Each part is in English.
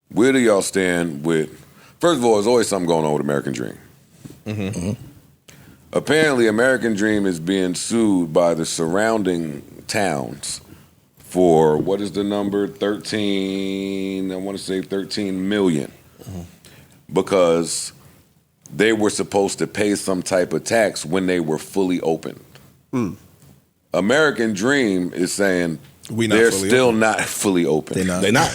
where do y'all stand with? First of all, there's always something going on with American Dream. Apparently, American Dream is being sued by the surrounding towns for, what is the number? 13, I want to say 13 million. Because they were supposed to pay some type of tax when they were fully opened. American Dream is saying they're still not fully open. They're not.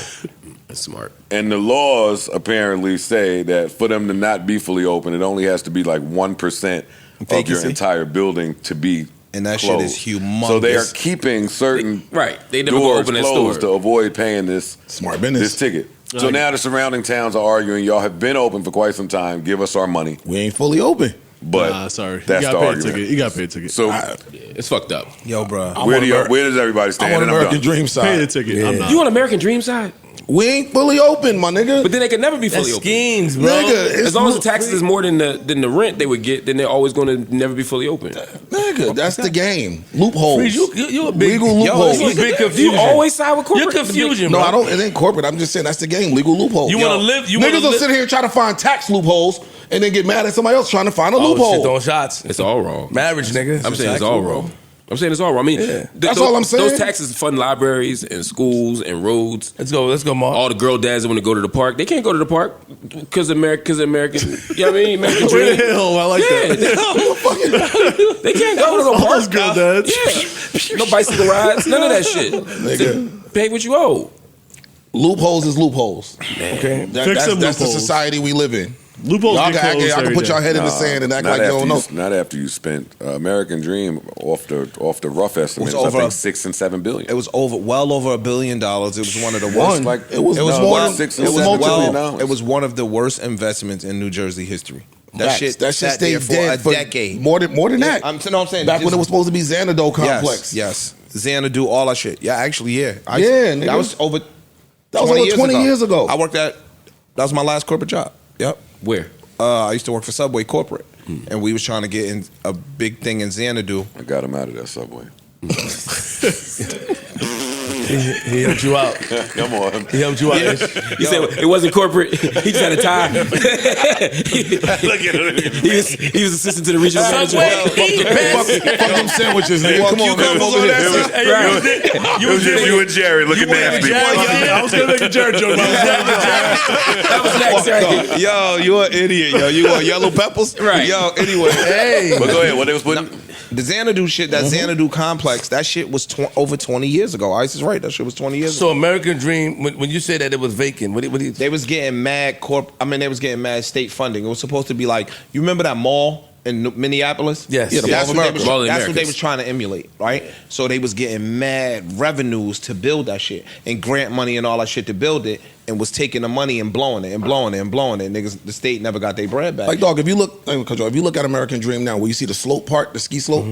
That's smart. And the laws apparently say that for them to not be fully open, it only has to be like 1% of your entire building to be and that closed. shit is humongous. So they are keeping certain They never doors open closed to avoid paying this smart business. This ticket. So now the surrounding towns are arguing, y'all have been open for quite some time, give us our money. We ain't fully open. But sorry. That's the argument. You got to pay a ticket. So it's fucked up. Yo, bro. Where does everybody stand? I'm on American Dream side. Pay the ticket. I'm not. You on American Dream side? We ain't fully open, my nigga. But then they could never be fully That's open. schemes, bro. Nigga, As long as the taxes is more than the rent they would get, then they're always going to never be fully open. Nigga, that's the game. Loopholes. You a big legal loopholes. You a big You confusion. always side with corporate. You're confusion, No, bro. I don't. It ain't corporate. I'm just saying that's the game. Legal loopholes. You want to live? You Niggas will want sit here and try to find tax loopholes and then get mad at somebody else trying to find a loophole. shit, throwing shots. It's all wrong. Marriage, nigga. I'm saying it's all wrong. I mean, That's all I'm saying. Those taxes fund libraries and schools and roads. Let's go, Mark. All the girl dads that want to go to the park, they can't go to the park because American, you know what I mean? American Dream. Hell, I like that. They can't go to the All park. those girl dads. Yeah. No bicycle rides, none of that shit. Nigga. Pay what you owe. Loopholes is loopholes. Okay, Fix them that's the loopholes. society we live in. Loopholes Y'all get can, closed y'all can every put day. your head in the sand and act like you don't know. Not after you spent American Dream off the rough estimates. Was I over think 6 and 7 billion. It was well over $1 billion. It was one of the One. worst. Like, it was more than $6 it and was $7 billion. well, it was one of the worst investments in New Jersey history. That shit sat stayed there for dead a decade. More than that. I'm saying back when it was supposed to be Xanadu complex. Yes. Xanadu, all that shit. Yeah, actually, yeah. Nigga. That was over. That was over 20 years ago. I worked at. That was my last corporate job. Yep. Where? I used to work for Subway corporate, and we was trying to get in a big thing in Xanadu. I got him out of that Subway. He helped you out. Come on. He helped you out. You said it wasn't corporate. He just had a tie. Look at him. He was assistant to the regional manager. Fuck them sandwiches, nigga. Come on, man. Over here. It was just you and Jerry looking nasty. I was going to make a Jared joke. That was next, right? Yo, you an idiot, yo. You want yellow peppers? Right. Yo, anyway. Hey. But go ahead. What they was putting? The Xanadu shit, that Xanadu complex, that shit was over 20 years ago. Ice is right. That shit was 20 years ago. So American Dream, when you say that it was vacant, what do you They was getting mad they was getting mad state funding. It was supposed to be like, you remember that mall in Minneapolis? Yes. Yeah, the Mall of America. That's what they was trying to emulate, right? So they was getting mad revenues to build that shit and grant money and all that shit to build it, and was taking the money and blowing it and blowing it and blowing it. Niggas, the state never got their bread back. Like, dog, if you look at American Dream now, where you see the slope part, the ski slope,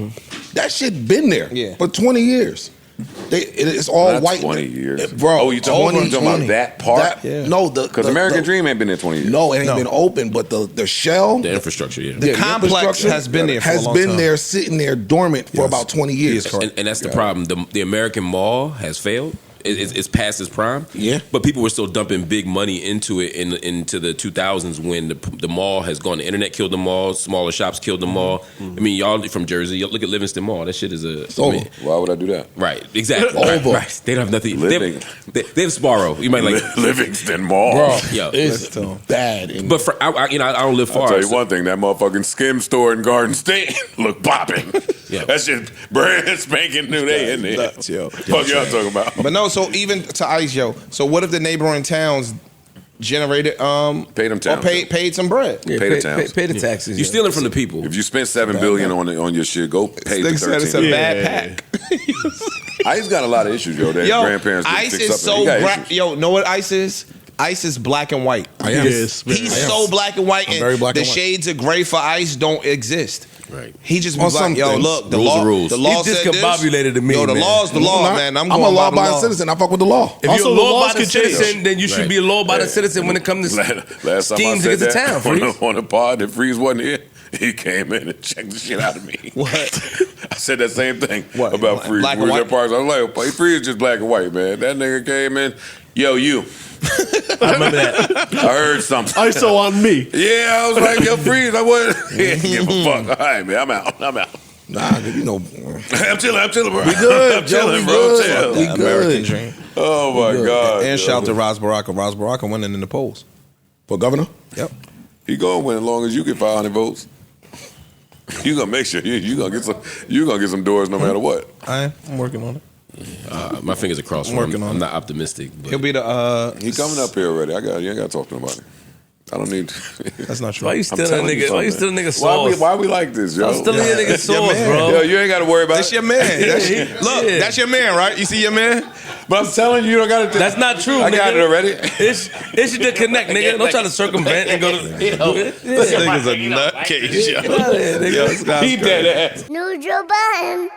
that shit been there for 20 years. It's all Not white. 20 years. Bro. Oh, you talking about that part? No, because American Dream ain't been there 20 years. No, it ain't been open, but the shell, The infrastructure, yeah. The complex has been there for a long time. there, sitting there dormant for about 20 years. And that's the problem. The American mall has failed. It's past its prime. Yeah. But people were still dumping big money into it into the 2000s when the mall has gone. The internet killed the mall. Smaller shops killed the mall. I mean, y'all from Jersey, look at Livingston Mall. That shit is Why would I do that? Right, exactly. Right. They don't have nothing. They have Sparrow. You might like Livingston Mall. Bro, Yo, it's bad. But I don't live far. I'll tell you one thing, that motherfucking Skim store in Garden State look popping. Yeah. That shit brand spanking new. They in there. Nuts, yo. Fuck y'all talking about. But no, so even to Ice, yo. So what if the neighboring towns generated Paid them towns. or paid some bread? Pay the towns. Pay the taxes. You're stealing from the people. If you spent $7 billion on your shit, go pay the Nigga said it's a 13. bad pack. Ice got a lot of issues, yo. That Yo, grandparents didn't Ice fix is up. so He got issues. yo. Know what Ice is? Ice is black and white. I am. Yes, He's I am. so black and white, I'm and very black the and white. shades of gray for Ice don't exist. Right. He just On was like, some yo, things. look, the Rules law, are rules. the law He's said this. discombobulated to me, Yo, the man. law's the law, man. I'm a going by the law-abiding law. citizen. I fuck with the law. If Also, you're a the law-abiding laws can change. citizen, then you should be a law-abiding citizen when it comes to Last time I schemes said against the town, that Freeze. on the pod, that Freeze wasn't here. He came in and checked the shit out of me. What? I said that same thing What? about Freeze. Black and We was white? at parties. I was like, Freeze is just black and white, man. That nigga came in. Yo, you. I remember that. I heard something. ISO on me. Yeah, I was like, yo, freeze. I wasn't. He didn't give a fuck. All right, man, I'm out. Nah, you know. I'm chilling, bro. We good, I'm Joe, chilling, we bro. good. Chill. We American good. dream. Oh my God. And yo. shout out to Ras Baraka. Ras Baraka winning in the polls. For governor? Yep. He gonna win as long as you get 500 votes. You gonna make sure you gonna get some doors no matter what. I'm working on it. My fingers are crossed. I'm not optimistic. But He'll be the. He coming up here already. You ain't gotta talk to nobody. I don't need. That's not true. Why you still a nigga? Why you still a nigga sauce? Why we like this, yo? I'm still a nigga sauce, man. bro. Yo, you ain't gotta worry about That's it. your man. That's your man, right? You see your man? But I'm telling you don't gotta. That's not true, I nigga. got it already. It's your connect, nigga. Don't try to circumvent and go to. This nigga's a nutcase, yo. Get out of here, nigga. He dead ass. New Joe Budden.